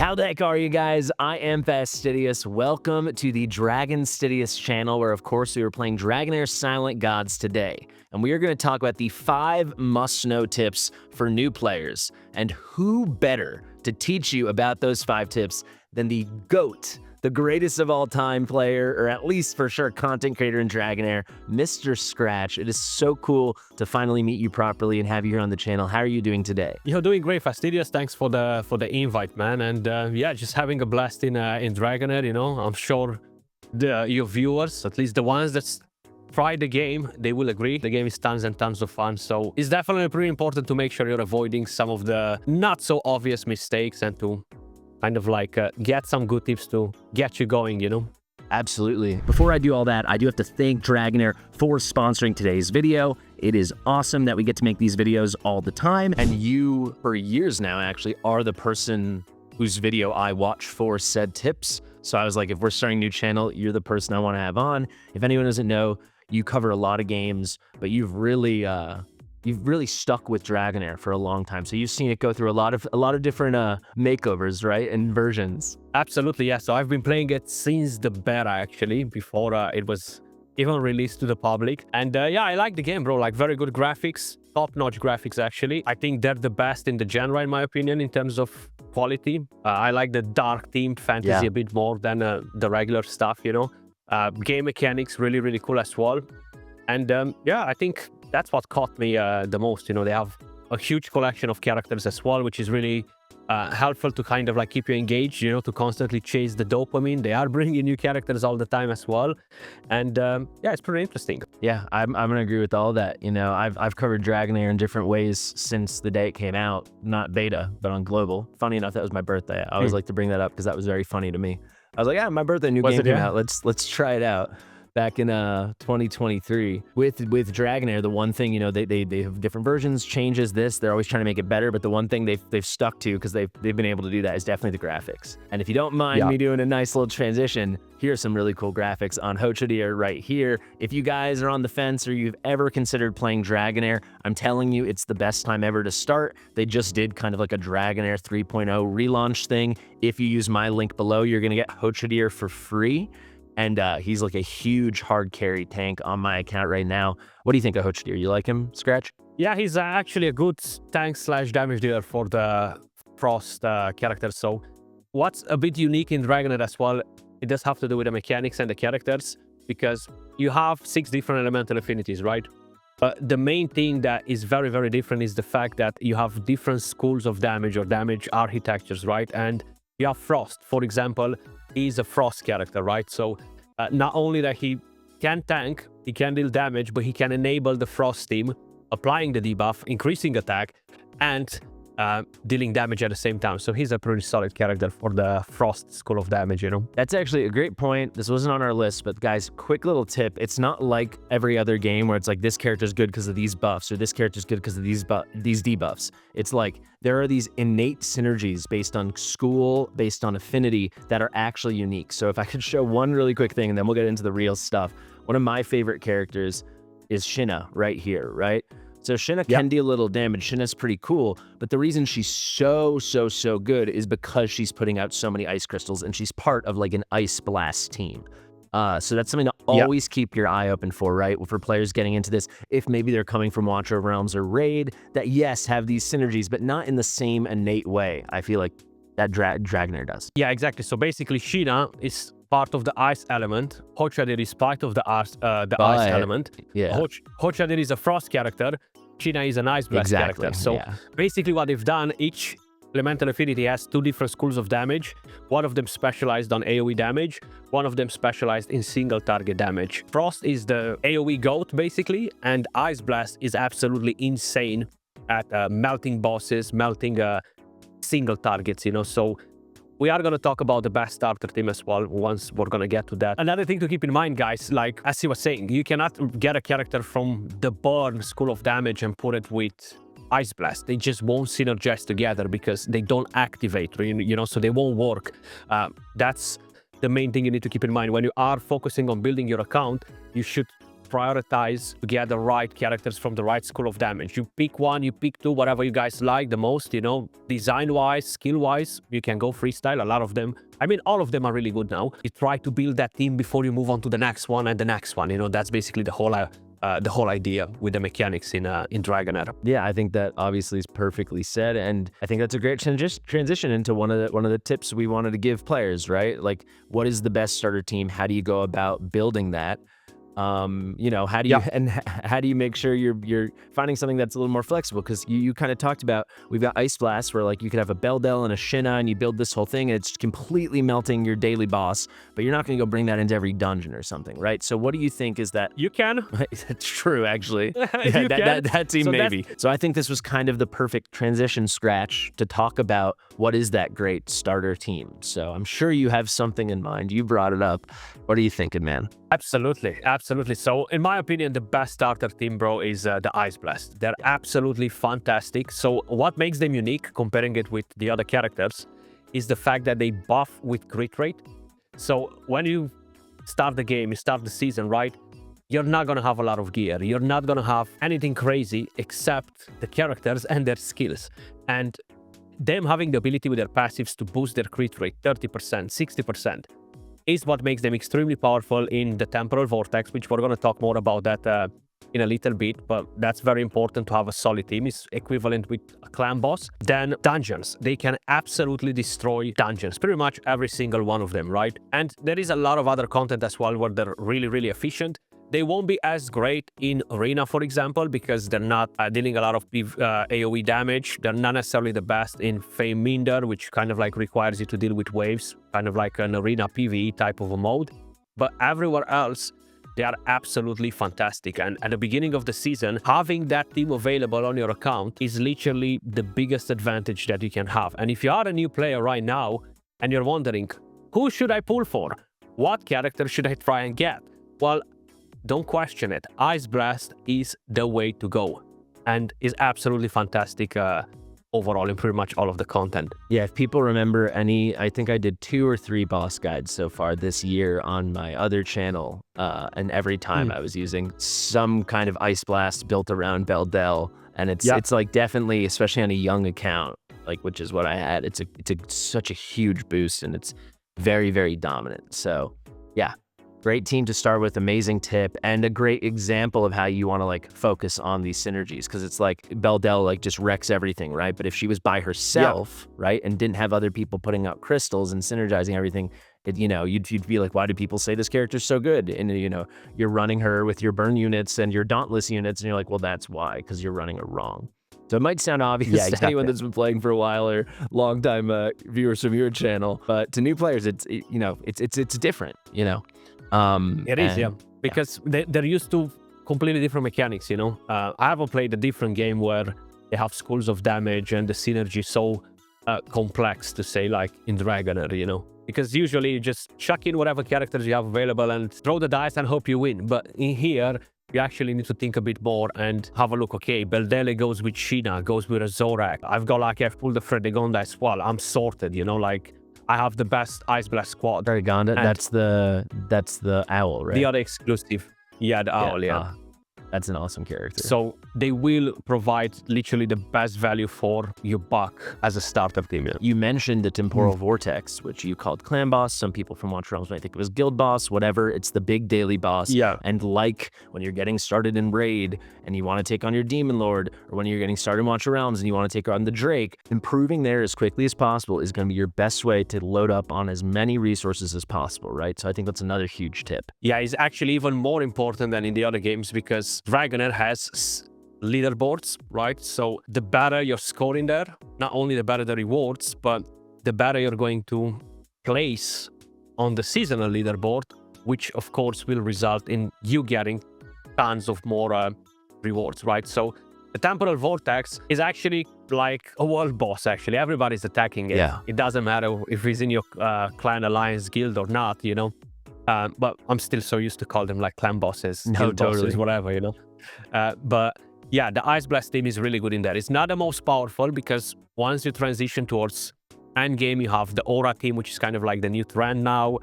How the heck are you guys? I am Fastidious. Welcome to the Dragonstride channel, where of course we are playing Dragonheir Silent Gods today. And we are going to talk about the 5 must-know tips for new players. And who better to teach you about those 5 tips than the GOAT, the greatest of all time player, or at least for sure content creator in Dragonheir, Mr. Scratch. It is so cool to finally meet you properly and have you here on the channel. How are you doing today? You're doing great, Fastidious. Thanks for the invite, man. And yeah, just having a blast in Dragonheir. You know, I'm sure your viewers, at least the ones that try the game, they will agree. The game is tons and tons of fun. So it's definitely pretty important to make sure you're avoiding some of the not so obvious mistakes and to kind of like get some good tips to get you going, you know? Absolutely. Before I do all that, I do have to thank Dragonheir for sponsoring today's video. It is awesome that we get to make these videos all the time. And you, for years now, actually are the person whose video I watch for said tips. So I was like, if we're starting a new channel, you're the person I want to have on. If anyone doesn't know, you cover a lot of games, but you've really stuck with Dragonheir for a long time. So you've seen it go through a lot of different makeovers, right? And versions. Absolutely, yeah. So I've been playing it since the beta, actually, before it was even released to the public. And yeah, I like the game, bro. Like, very good graphics, top-notch graphics, actually. I think they're the best in the genre, in my opinion, in terms of quality. I like the dark-themed fantasy a bit more than the regular stuff, you know? Game mechanics, really cool as well. And yeah, I think that's what caught me the most. You know, they have a huge collection of characters as well, which is really helpful to kind of like keep you engaged, you know, to constantly chase the dopamine. They are bringing new characters all the time as well. And yeah, it's pretty interesting. Yeah, I'm gonna agree with all that. You know, I've covered Dragonheir in different ways since the day it came out, not beta, but on global. Funny enough, that was my birthday. I always like to bring that up because that was very funny to me. I was like, yeah, my birthday, new game came out. Let's try it out. Back in 2023 with Dragonheir, the one thing, you know, they have different versions, changes this. They're always trying to make it better, but the one thing they've stuck to, because they've been able to do that, is definitely the graphics. And if you don't mind me doing a nice little transition, here's some really cool graphics on Hochadier right here. If you guys are on the fence or you've ever considered playing Dragonheir, I'm telling you, it's the best time ever to start. They just did kind of like a Dragonheir 3.0 relaunch thing. If you use my link below, you're gonna get Hochadier for free. And he's like a huge hard carry tank on my account right now. What do you think of Hochadier? You like him, Scratch? Yeah, he's actually a good tank / damage dealer for the Frost character. So what's a bit unique in Dragonheir as well, it does have to do with the mechanics and the characters, because you have 6 different elemental affinities, right? But the main thing that is very different is the fact that you have different schools of damage or damage architectures, right? And you have Frost, for example. He's a Frost character, right? So not only that he can tank, he can deal damage, but he can enable the Frost team, applying the debuff, increasing attack, and dealing damage at the same time. So he's a pretty solid character for the Frost school of damage, you know? That's actually a great point. This wasn't on our list, but guys, quick little tip. It's not like every other game where it's like, this character's good because of these buffs, or this character's good because of these debuffs. It's like, there are these innate synergies based on school, based on affinity, that are actually unique. So if I could show one really quick thing, and then we'll get into the real stuff. One of my favorite characters is Shinna right here, right? So Shinna can deal a little damage. Shinna's pretty cool, but the reason she's so good is because she's putting out so many ice crystals, and she's part of like an ice blast team. So that's something to always keep your eye open for, right? For players getting into this, if maybe they're coming from Watcher of Realms or Raid, that yes, have these synergies, but not in the same innate way, I feel like that Dragonheir does. Yeah, exactly. So basically, Shinna is part of the ice element. Hochadier is part of the ice element. Yeah. Hochadier is a Frost character. Shinna is an ice blast character. So basically what they've done, each elemental affinity has 2 different schools of damage. One of them specialized on AoE damage, one of them specialized in single target damage. Frost is the AoE GOAT, basically, and Ice Blast is absolutely insane at melting bosses, melting single targets, you know? So we are going to talk about the best starter team as well once we're going to get to that. Another thing to keep in mind, guys, like as he was saying, you cannot get a character from the Burn School of Damage and put it with Ice Blast. They just won't synergize together because they don't activate, you know, so they won't work. That's the main thing you need to keep in mind. When you are focusing on building your account, you should prioritize to get the right characters from the right school of damage. You pick one, you pick two, whatever you guys like the most, you know, design-wise, skill-wise, you can go freestyle, a lot of them. I mean, all of them are really good now. You try to build that team before you move on to the next one and the next one. You know, that's basically the whole idea with the mechanics in Dragonheir. Yeah, I think that obviously is perfectly said, and I think that's a great transition into one of the tips we wanted to give players, right? Like, what is the best starter team? How do you go about building that? You know, how do you how do you make sure you're finding something that's a little more flexible? Because you kind of talked about, we've got Ice Blast where like you could have a Beldel and a Shinna and you build this whole thing and it's completely melting your daily boss, but you're not going to go bring that into every dungeon or something, right? So what do you think is that? You can. It's true, actually. That team so maybe. So I think this was kind of the perfect transition scratch to talk about what is that great starter team. So I'm sure you have something in mind. You brought it up. What are you thinking, man? Absolutely. So in my opinion, the best starter team, bro, is the Ice Blast. They're absolutely fantastic. So what makes them unique, comparing it with the other characters, is the fact that they buff with crit rate. So when you start the game, you start the season, right? You're not going to have a lot of gear. You're not going to have anything crazy except the characters and their skills. And them having the ability with their passives to boost their crit rate 30%, 60%, is what makes them extremely powerful in the Temporal Vortex, which we're going to talk more about that in a little bit, but that's very important to have a solid team. It's equivalent with a clan boss. Then dungeons. They can absolutely destroy dungeons, pretty much every single one of them, right? And there is a lot of other content as well where they're really, really efficient. They won't be as great in Arena, for example, because they're not dealing a lot of AoE damage. They're not necessarily the best in Fame Minder, which kind of like requires you to deal with waves, kind of like an Arena PvE type of a mode. But everywhere else, they are absolutely fantastic. And at the beginning of the season, having that team available on your account is literally the biggest advantage that you can have. And if you are a new player right now, and you're wondering, who should I pull for? What character should I try and get? Well, don't question it. Ice Blast is the way to go and is absolutely fantastic overall in pretty much all of the content. Yeah, if people remember any, I think I did 2 or 3 boss guides so far this year on my other channel, and every time I was using some kind of Ice Blast built around Beldel, and it's like definitely, especially on a young account, like which is what I had, it's such a huge boost and it's very, very dominant. So yeah. Great team to start with, amazing tip, and a great example of how you want to like focus on these synergies, because it's like Beldel like just wrecks everything, right? But if she was by herself, right, and didn't have other people putting out crystals and synergizing everything, it, you know, you'd be like, why do people say this character's so good? And you know, you're running her with your burn units and your dauntless units, and you're like, well, that's why, because you're running her wrong. So it might sound obvious to anyone that's been playing for a while or long-time viewers from your channel, but to new players, it's different, you know. It is, because they're used to completely different mechanics, you know. I haven't played a different game where they have schools of damage and the synergy so complex, to say, like in Dragonheir, you know. Because usually you just chuck in whatever characters you have available and throw the dice and hope you win. But in here, you actually need to think a bit more and have a look. Okay, Beldele goes with Shinna, goes with a Zorak. I've got lucky, I've pulled the Fredegonda as well. I'm sorted, you know, like I have the best Ice Blast squad. Fredegonda, that's the owl, right? The other exclusive. Yeah, the owl, yeah. That's an awesome character. So they will provide literally the best value for your buck as a starter team. Yeah. You mentioned the Temporal Vortex, which you called Clan Boss. Some people from Watch Realms might think it was Guild Boss, whatever. It's the big daily boss. Yeah. And like when you're getting started in Raid and you want to take on your Demon Lord, or when you're getting started in Watch Realms and you want to take on the Drake, improving there as quickly as possible is going to be your best way to load up on as many resources as possible, right? So I think that's another huge tip. Yeah, it's actually even more important than in the other games, because Dragonheir has leaderboards, right? So the better you're scoring there, not only the better the rewards, but the better you're going to place on the seasonal leaderboard, which of course will result in you getting tons of more rewards, right? So the Temporal Vortex is actually like a world boss, actually. Everybody's attacking it. Yeah. It doesn't matter if it's in your clan, alliance, guild or not, you know? But I'm still so used to call them like clan bosses, guild bosses, whatever, you know? But yeah, the Ice Blast team is really good in there. It's not the most powerful, because once you transition towards endgame, you have the Aura team, which is kind of like the new trend now.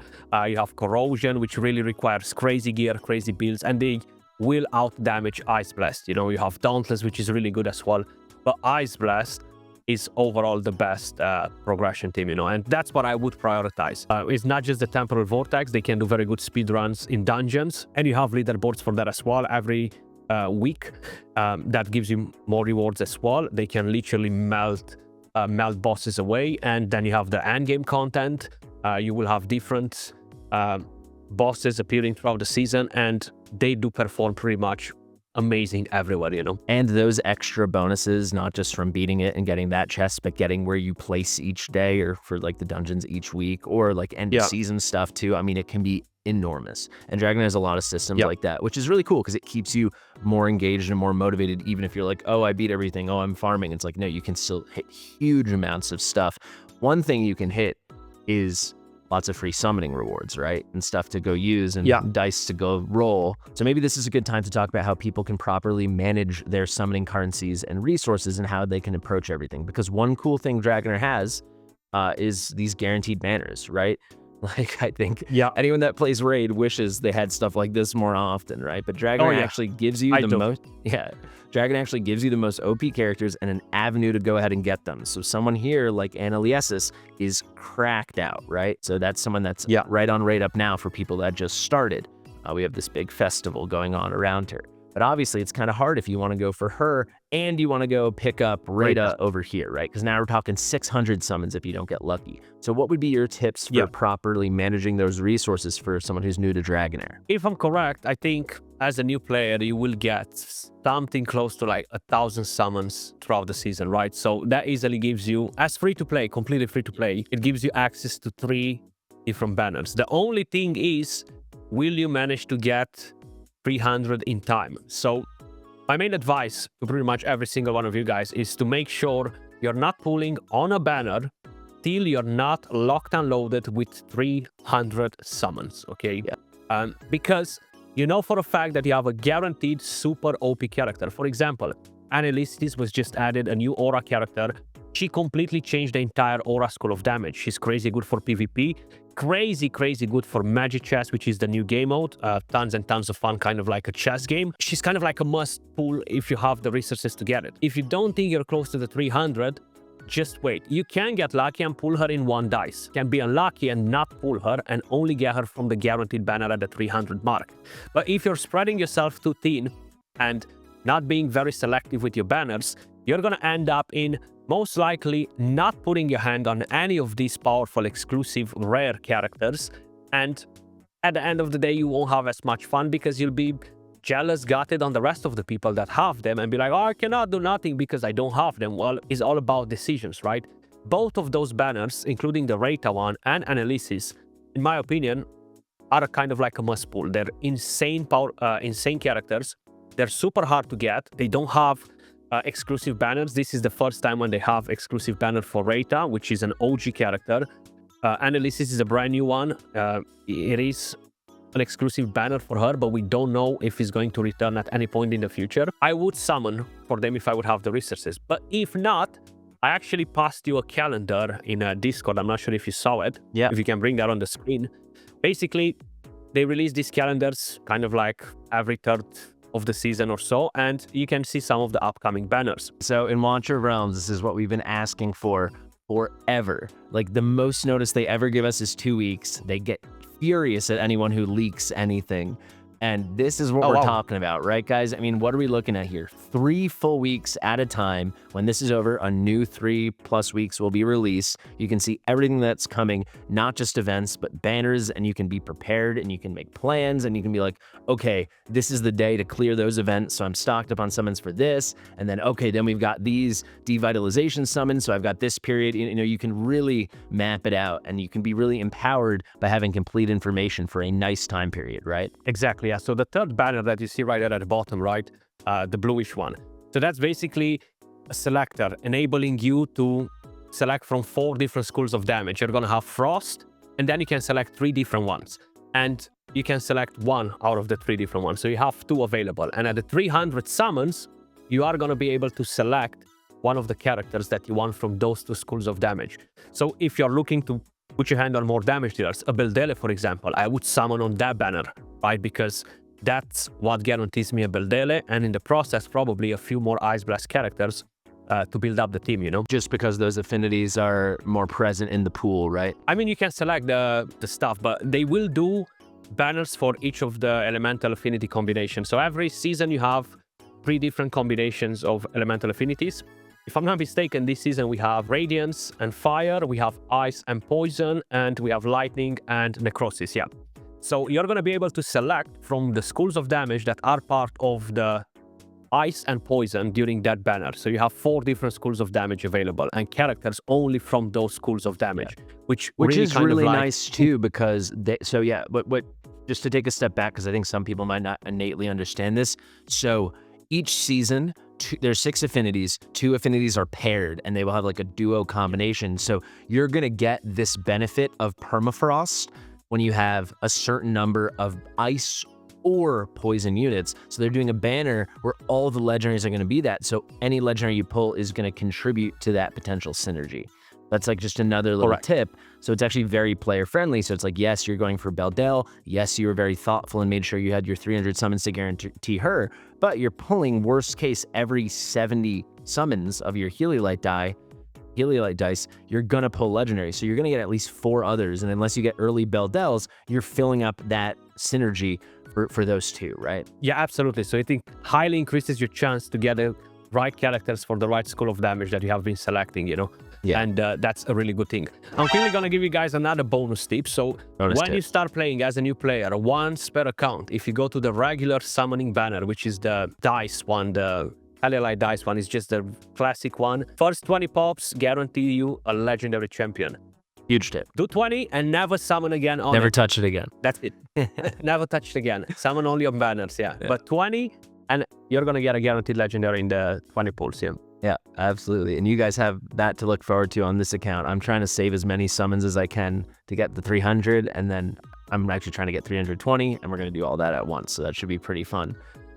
You have Corrosion, which really requires crazy gear, crazy builds, and they will out-damage Ice Blast. You know, you have Dauntless, which is really good as well, but Ice Blast is overall the best progression team, you know, and that's what I would prioritize. It's not just the Temporal Vortex, they can do very good speed runs in dungeons, and you have leaderboards for that as well every week. That gives you more rewards as well. They can literally melt bosses away, and then you have the end game content. You will have different bosses appearing throughout the season, and they do perform pretty much amazing everywhere, you know. And those extra bonuses, not just from beating it and getting that chest, but getting where you place each day, or for like the dungeons each week, or like end of season stuff too. I mean, it can be enormous. And Dragonheir has a lot of systems like that, which is really cool because it keeps you more engaged and more motivated, even if you're like, oh, I beat everything, oh, I'm farming. It's like, no, you can still hit huge amounts of stuff. One thing you can hit is lots of free summoning rewards, right? And stuff to go use and dice to go roll. So maybe this is a good time to talk about how people can properly manage their summoning currencies and resources and how they can approach everything. Because one cool thing Dragonheir has is these guaranteed banners, right? Like, I think anyone that plays Raid wishes they had stuff like this more often, right? But Dragonheir actually gives you the most... Dragon actually gives you the most OP characters and an avenue to go ahead and get them. So someone here like Annaliesis is cracked out, right? So that's someone that's right on Raid Up now for people that just started. We have this big festival going on around her. But obviously, it's kind of hard if you want to go for her and you want to go pick up Rada over here, right? Because now we're talking 600 summons if you don't get lucky. So what would be your tips for properly managing those resources for someone who's new to Dragonheir? If I'm correct, I think as a new player, you will get something close to like 1,000 summons throughout the season, right? So that easily gives you, as free to play, completely free to play, it gives you access to 3 different banners. The only thing is, will you manage to get 300 in time? So my main advice to pretty much every single one of you guys is to make sure you're not pulling on a banner till you're not locked and loaded with 300 summons, okay? Because you know for a fact that you have a guaranteed super OP character. For example, Annaliesis was just added a new aura character. She completely changed the entire aura school of damage. She's crazy good for PvP, crazy good for magic chess, which is the new game mode. Tons and tons of fun, kind of like a chess game. She's kind of like a must pull if you have the resources to get it. If you don't think you're close to the 300, just wait. You can get lucky and pull her in 1 dice. You can be unlucky and not pull her and only get her from the guaranteed banner at the 300 mark. But if you're spreading yourself too thin and not being very selective with your banners, you're gonna end up in most likely not putting your hand on any of these powerful, exclusive, rare characters. And at the end of the day, you won't have as much fun because you'll be jealous, gutted on the rest of the people that have them and be like, oh, I cannot do nothing because I don't have them. Well, it's all about decisions, right? Both of those banners, including the Rata one and Annaliesis, in my opinion, are kind of like a must pull. They're insane characters. They're super hard to get. They don't have exclusive banners. This is the first time when they have exclusive banner for Rata, which is an OG character. Annaliesis is a brand new one. It is an exclusive banner for her, but we don't know if it's going to return at any point in the future. I would summon for them if I would have the resources, but if not, I actually passed you a calendar in a Discord. I'm not sure if you saw it. If you can bring that on the screen. Basically, they release these calendars kind of like every 3rd of the season or so, and you can see some of the upcoming banners. So in Watcher of Realms, this is what we've been asking for forever. Like, the most notice they ever give us is 2 weeks. They get furious at anyone who leaks anything. And this is what we're talking about, right, guys? I mean, what are we looking at here? 3 full weeks at a time. When this is over, a new 3+ weeks will be released. You can see everything that's coming, not just events, but banners, and you can be prepared and you can make plans and you can be like, okay, this is the day to clear those events, so I'm stocked up on summons for this. And then, okay, then we've got these devitalization summons, so I've got this period. You know, you can really map it out and you can be really empowered by having complete information for a nice time period, right? Exactly. Yeah, so the 3rd banner that you see right there at the bottom, right, the bluish one. So that's basically a selector enabling you to select from 4 different schools of damage. You're going to have Frost, and then you can select 3 different ones. And you can select 1 out of the 3 different ones. So you have 2 available. And at the 300 summons, you are going to be able to select one of the characters that you want from those 2 schools of damage. So if you're looking to put your hand on more damage dealers, a Beldele, for example, I would summon on that banner, right? Because That's what guarantees me a Beldele, and in the process, probably a few more Ice Blast characters to build up the team, you know? Just because those affinities are more present in the pool, right? I mean, you can select the stuff, but they will do banners for each of the elemental affinity combinations. So every season you have 3 different combinations of elemental affinities. If I'm not mistaken, this season we have Radiance and Fire, we have Ice and Poison, and we have Lightning and Necrosis, yeah. So you're going to be able to select from the schools of damage that are part of the Ice and Poison during that banner. So you have 4 different schools of damage available and characters only from those schools of damage, which really is really nice too, because but just to take a step back, because I think some people might not innately understand this. So each season, there's 6 affinities, 2 affinities are paired, and they will have like a duo combination. So you're gonna get this benefit of permafrost when you have a certain number of ice or poison units. So they're doing a banner where all the legendaries are going to be that. So any legendary you pull is going to contribute to that potential synergy. That's like just another little tip. So it's actually very player friendly. So it's like, yes, you're going for Beldel. Yes, you were very thoughtful and made sure you had your 300 summons to guarantee her, but you're pulling worst case every 70 summons of your Heliolite dice, you're gonna pull legendary. So you're gonna get at least 4 others. And unless you get early Beldels, you're filling up that synergy for those 2, right? Yeah, absolutely. So I think highly increases your chance to get the right characters for the right school of damage that you have been selecting, you know? Yeah. And that's a really good thing. I'm quickly gonna give you guys another bonus tip. So you start playing as a new player, once per account, if you go to the regular summoning banner, which is the dice one, the Heliolite dice one is just the classic one. First 20 pops guarantee you a legendary champion. Huge tip. Do 20 and never summon again on Never touch it again. That's it. Never touch it again. Summon only on banners, yeah. But 20 and you're gonna get a guaranteed legendary in the 20 pulls, yeah. Yeah, absolutely. And you guys have that to look forward to on this account. I'm trying to save as many summons as I can to get the 300, and then I'm actually trying to get 320, and we're gonna do all that at once. So that should be pretty fun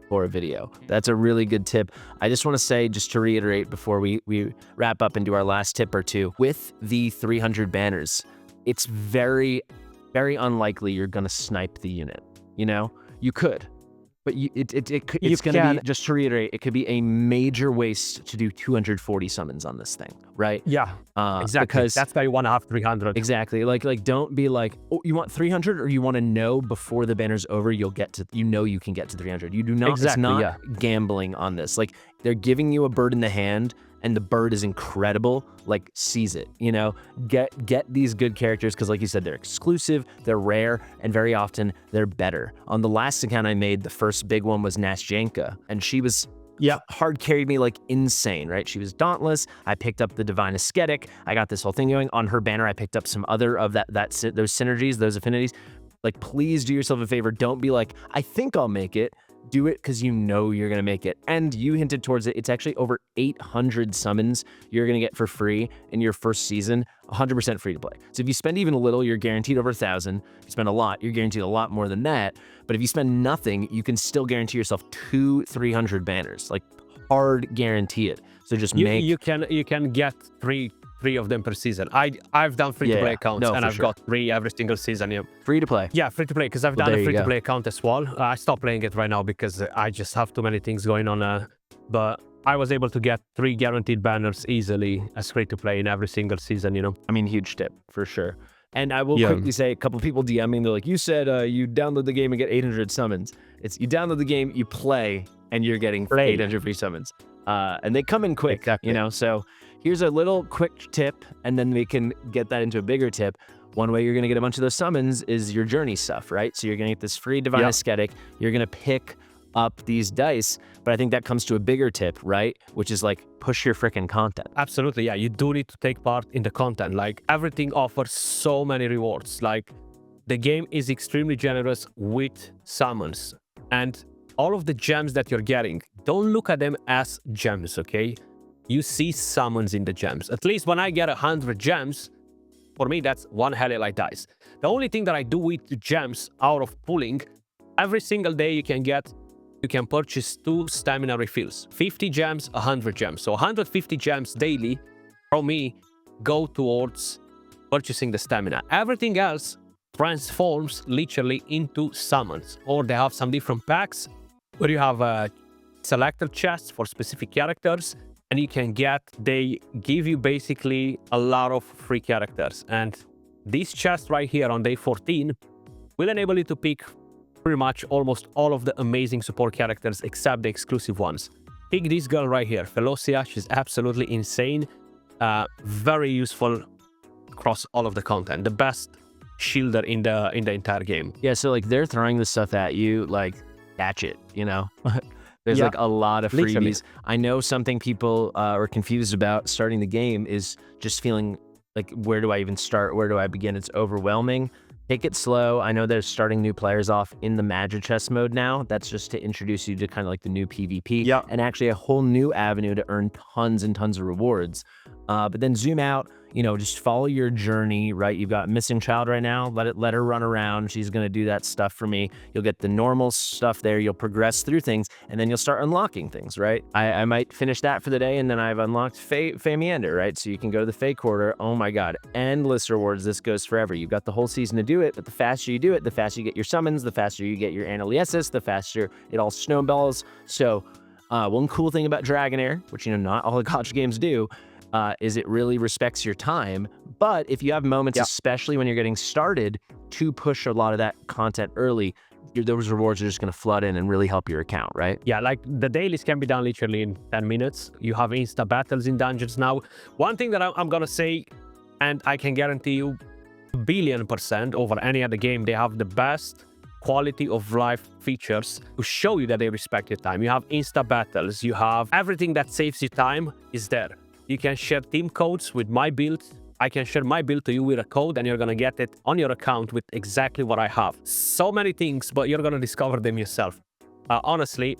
for a video. That's a really good tip. I just want to say, just to reiterate before we wrap up and do our last tip or two, with the 300 banners, it's very, very unlikely you're going to snipe the unit. You know, you could, but it's going to be, just to reiterate, it could be a major waste to do 240 summons on this thing, right? Yeah, exactly. Because that's why you want to have 300. Exactly. Like don't be like, oh, you want 300, or you want to know before the banner's over, you'll get to, you can get to 300. You do not, it's not gambling on this. Like, they're giving you a bird in the hand, and the bird is incredible. Like, seize it, you know? Get these good characters, because like you said, they're exclusive, they're rare, and very often they're better. On the last account I made, the first big one was Nastjenka, and she was hard carried me like insane, right? She was dauntless. I picked up the Divine Ascetic. I got this whole thing going. On her banner, I picked up some other of those synergies, those affinities. Like, please do yourself a favor. Don't be like, I think I'll make it. Do it because you know you're going to make it. And you hinted towards it. It's actually over 800 summons you're going to get for free in your first season, 100% free to play. So if you spend even a little, you're guaranteed over 1,000. If you spend a lot, you're guaranteed a lot more than that. But if you spend nothing, you can still guarantee yourself 300 banners. Like, hard guarantee it. So just you can get three of them per season. I've done free-to-play accounts, and I've got 3 every single season. Yeah. Free-to-play? Yeah, free-to-play, because I've done a free-to-play account as well. I stopped playing it right now because I just have too many things going on. But I was able to get 3 guaranteed banners easily as free-to-play in every single season, you know? I mean, huge tip, for sure. And I will quickly say, a couple people DMing, they're like, you said you download the game and get 800 summons. It's you download the game, you play, and you're getting 800 free summons. And they come in quick, you know? So here's a little quick tip, and then we can get that into a bigger tip. One way you're going to get a bunch of those summons is your journey stuff, right? So you're going to get this free Divine Ascetic. You're going to pick up these dice, but I think that comes to a bigger tip, right? Which is like, push your freaking content. Absolutely, yeah. You do need to take part in the content. Like, everything offers so many rewards. Like, the game is extremely generous with summons. And all of the gems that you're getting, don't look at them as gems, okay? You see summons in the gems. At least when I get 100 gems, for me, that's 1 Heliolite dice. The only thing that I do with the gems out of pulling, every single day you can purchase 2 stamina refills. 50 gems, 100 gems. So 150 gems daily from me go towards purchasing the stamina. Everything else transforms literally into summons, or they have some different packs where you have a selected chests for specific characters, and they give you basically a lot of free characters. And this chest right here on day 14 will enable you to pick pretty much almost all of the amazing support characters except the exclusive ones. Pick this girl right here, Felocia. She's absolutely insane. Very useful across all of the content. The best shielder in the entire game. Yeah, so like they're throwing this stuff at you, like catch it, you know? There's like a lot of freebies. Literally. I know something people are confused about starting the game is just feeling like, where do I even start? Where do I begin? It's overwhelming. Take it slow. I know they're starting new players off in the Magic Chest mode now. That's just to introduce you to kind of like the new PvP and actually a whole new avenue to earn tons and tons of rewards. But then zoom out, you know, just follow your journey, right? You've got Missing Child right now. Let her run around. She's going to do that stuff for me. You'll get the normal stuff there. You'll progress through things, and then you'll start unlocking things, right? I might finish that for the day, and then I've unlocked Fae Meander, right? So you can go to the Fae Quarter. Oh my God, endless rewards. This goes forever. You've got the whole season to do it, but the faster you do it, the faster you get your summons, the faster you get your Analiesis, the faster it all snowballs. So one cool thing about Dragonheir, which, you know, not all the gacha games do, is it really respects your time. But if you have moments, especially when you're getting started, to push a lot of that content early, those rewards are just going to flood in and really help your account, right? Yeah, like the dailies can be done literally in 10 minutes. You have insta battles in dungeons now. One thing that I'm going to say, and I can guarantee you 1,000,000,000% over any other game, they have the best quality of life features to show you that they respect your time. You have insta battles, you have everything that saves you time is there. You can share team codes with my build. I can share my build to you with a code, and you're gonna get it on your account with exactly what I have. So many things, but you're gonna discover them yourself. Honestly,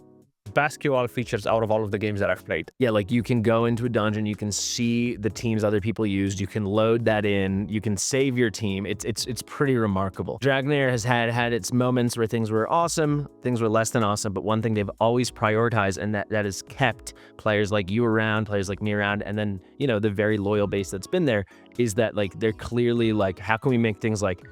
best QL features out of all of the games that I've played. Yeah, like you can go into a dungeon, you can see the teams other people used, you can load that in, you can save your team. It's pretty remarkable. Dragonheir has had its moments where things were awesome, things were less than awesome, but one thing they've always prioritized, and that has kept players like you around, players like me around, and then, you know, the very loyal base that's been there, is that like they're clearly like, how can we make things like,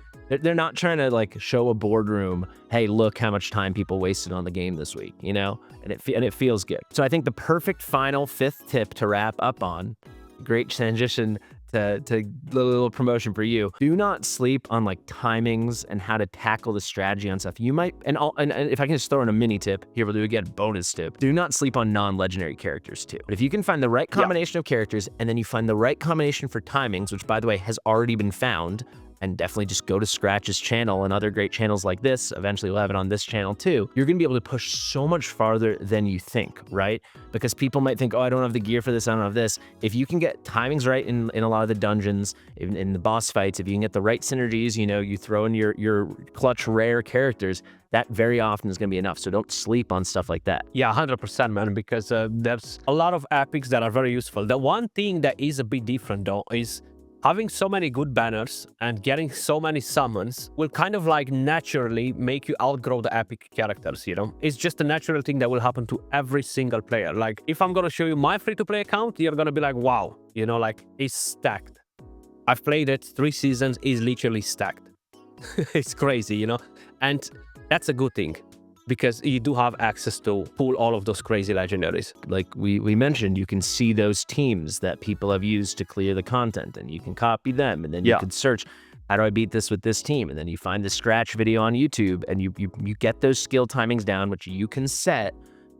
they're not trying to like show a boardroom, hey, look how much time people wasted on the game this week, you know? And it feels good. So I think the perfect final 5th tip to wrap up on, great transition to the little promotion for you. Do not sleep on like timings and how to tackle the strategy on stuff. You might, and if I can just throw in a mini tip, here we'll do again, bonus tip. Do not sleep on non-legendary characters too. But if you can find the right combination of characters, and then you find the right combination for timings, which by the way has already been found, and definitely just go to Scratch's channel and other great channels like this. Eventually we'll have it on this channel too. You're gonna be able to push so much farther than you think, right? Because people might think, oh, I don't have the gear for this, I don't have this. If you can get timings right in a lot of the dungeons, in the boss fights, if you can get the right synergies, you know, you throw in your clutch rare characters, that very often is going to be enough. So don't sleep on stuff like that. Yeah, 100%, man, because there's a lot of epics that are very useful. The one thing that is a bit different though is having so many good banners and getting so many summons will kind of like naturally make you outgrow the epic characters, you know? It's just a natural thing that will happen to every single player. Like, if I'm gonna show you my free-to-play account, you're gonna be like, wow, you know, like, it's stacked. I've played it 3 seasons, it's literally stacked. It's crazy, you know? And that's a good thing, because you do have access to pull all of those crazy legendaries. Like we mentioned, you can see those teams that people have used to clear the content, and you can copy them, and then you can search, how do I beat this with this team? And then you find the Scratch video on YouTube, and you get those skill timings down, which you can set,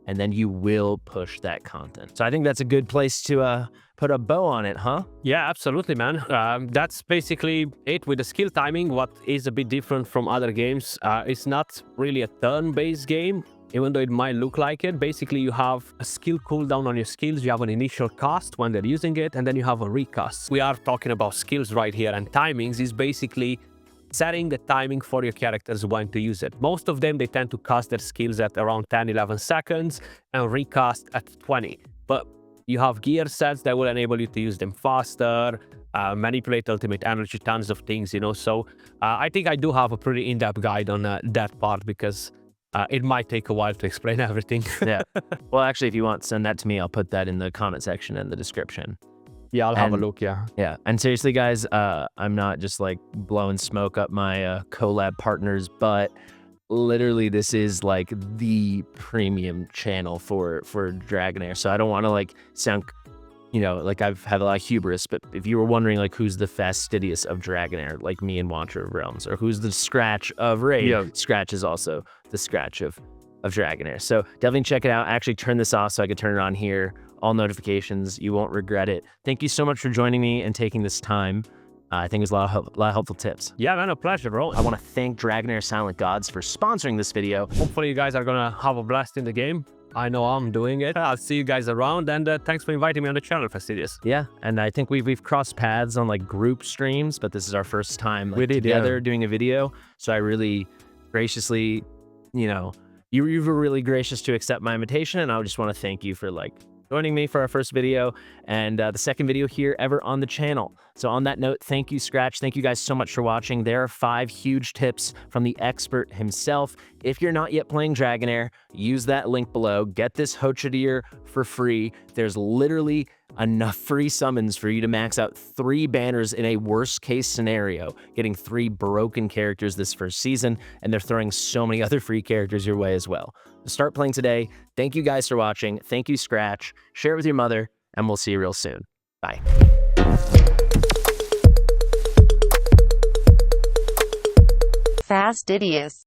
and then you will push that content. So I think that's a good place to put a bow on it, huh? Yeah, absolutely, man. That's basically it with the skill timing. What is a bit different from other games, it's not really a turn-based game, even though it might look like it. Basically, you have a skill cooldown on your skills, you have an initial cast when they're using it, and then you have a recast. We are talking about skills right here, and timings is basically setting the timing for your characters when to use it. Most of them, they tend to cast their skills at around 10-11 seconds and recast at 20. But you have gear sets that will enable you to use them faster, manipulate ultimate energy, tons of things, you know. So I think I do have a pretty in-depth guide on that part, because it might take a while to explain everything. Yeah. Well, actually, if you want, send that to me. I'll put that in the comment section and the description. Yeah, I'll have a look, yeah. Yeah, and seriously, guys, I'm not just like blowing smoke up my collab partners, but literally this is like the premium channel for Dragonheir. So I don't want to like sound, you know, like I've had a lot of hubris, but if you were wondering like who's the Fastidious of Dragonheir, like me and Watcher of Realms, or who's the Scratch of Raid, Yeah. Scratch is also the Scratch of Dragonheir. So definitely check it out. I actually turned this off so I could turn it on here. All notifications. You won't regret it. Thank you so much for joining me and taking this time. I think it was a lot of helpful tips. Yeah, man, a pleasure, bro. I want to thank Dragonheir Silent Gods for sponsoring this video. Hopefully you guys are gonna have a blast in the game. I know I'm doing it. I'll see you guys around, and thanks for inviting me on the channel, Fastidious. Yeah, and I think we've crossed paths on like group streams, but this is our first time like, together doing a video. So I really graciously, you know, you were really gracious to accept my invitation, and I just want to thank you for like joining me for our first video and the second video here ever on the channel. So on that note, thank you, Scratch. Thank you guys so much for watching. There are 5 huge tips from the expert himself. If you're not yet playing Dragonheir, use that link below. Get this Hochadier for free. There's literally enough free summons for you to max out 3 banners in a worst case scenario, getting 3 broken characters this first season, and they're throwing so many other free characters your way as well. Start playing today. Thank you guys for watching. Thank you, Scratch. Share it with your mother, and we'll see you real soon. Bye. Fastidious.